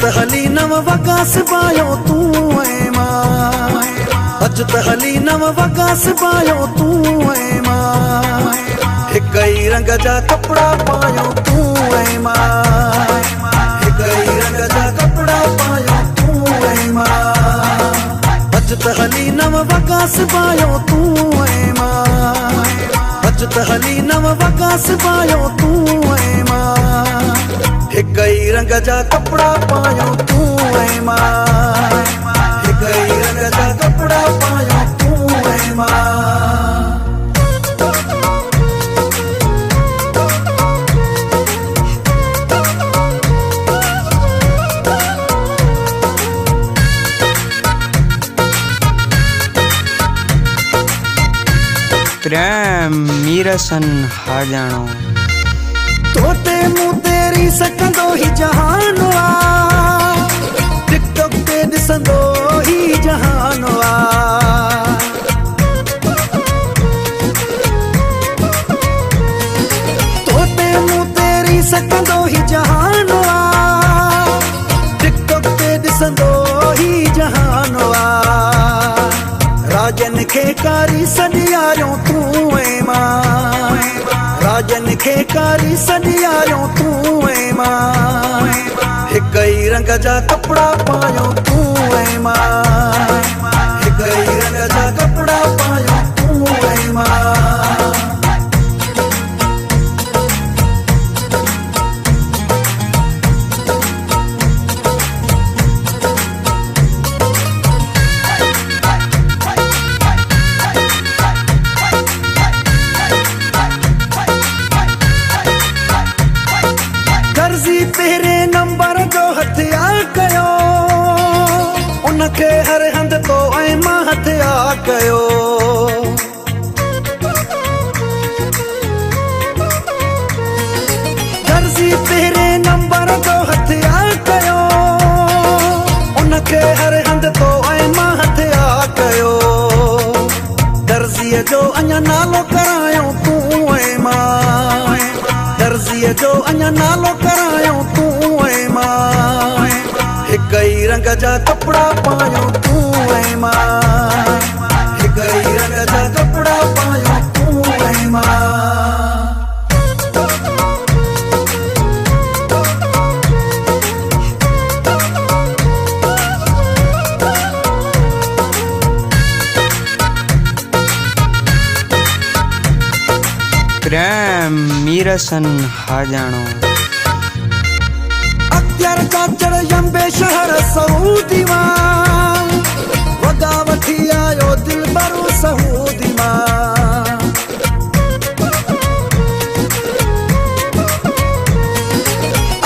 त हली नव वॻा सिबायो तूं ऐं मां, अचु त हली नव वॻा सिबायो तूं ऐं मां, हिक ई रंग जा कपिड़ा पायो तूं ऐं मां, हिक ई रंग जा कपिड़ा पायो तूं ऐं मां, अचु त हली नव वॻा सिबायो तूं ऐं मां, अचु त हली नव वॻा सिबायो तूं ऐं मां, हिक ई रंग जा कपिड़ा पायो तूं ऐं मां, हिक ई रंग जा कपिड़ा पायो तूं ऐं मां। प्रेम मीरसन हाजानो तोते मुँह तेरी सकंदो ही जहान आ, टिकटॉक ते ॾिसंदो ही जहान आ, तोते मुँह तेरी सकंदो ही जहान आ, टिकटॉक ते ॾिसंदो ही जहान आ, राजन खे कारी सॾियारियो तूं ऐं मां, राजन खे कारी सॾियारियो तूं ऐं मां, हिक ई रंग जा कपिड़ा पायो तूं ऐं मां, हिक ई रंग जा कपिड़ा पायो तूं ऐं मां। दर्जी तेरे नंबर जो हथियार कयो, उनखे हर हंध तो ऐं मां हथियार कयो, दर्जी तेरे नंबर जो हथियार कयो, उनखे हर हंध तो ऐं मां हथियार कयो, दर्जीअ जो अञा नालो करायो तूं ऐं मां, दर्जीअ जो अञा नालो करायो तूं ऐं मां, हिक ई रंग जा कपिड़ा पायो तूं ऐं मां, हिक ई रंग जा कपिड़ा पायो तूं ऐं मां। प्रेम मीरसन हाजानो अख्तियार चाचड़ यंबे शहर सऊदी मां, वॻा वठी आयो दिलबरो सऊदी मां,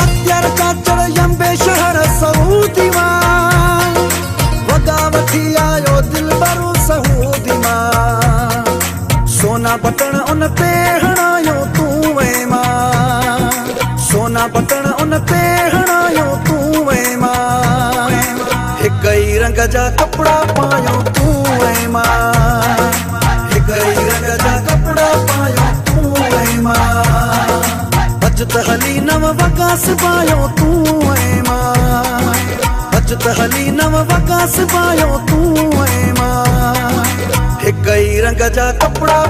अख्तियार चाचड़ यंबे शहर सऊदी मां, वॻा वठी आयो दिलबरो सऊदी मां, सोना बटण उन ते हणायो तूं ऐं मां, सोना बटण उन ते हणायो तूं ऐं मां, हिक ई रंग जा कपिड़ा पायो तूं ऐं मां, हिक ई रंग जा कपिड़ा पायो तूं ऐं मां, अचु त हली नव वॻा सिबायो तूं ऐं मां, अचु त हली नव वॻा सिबायो तूं ऐं मां, हिक ई रंग जा कपिड़ा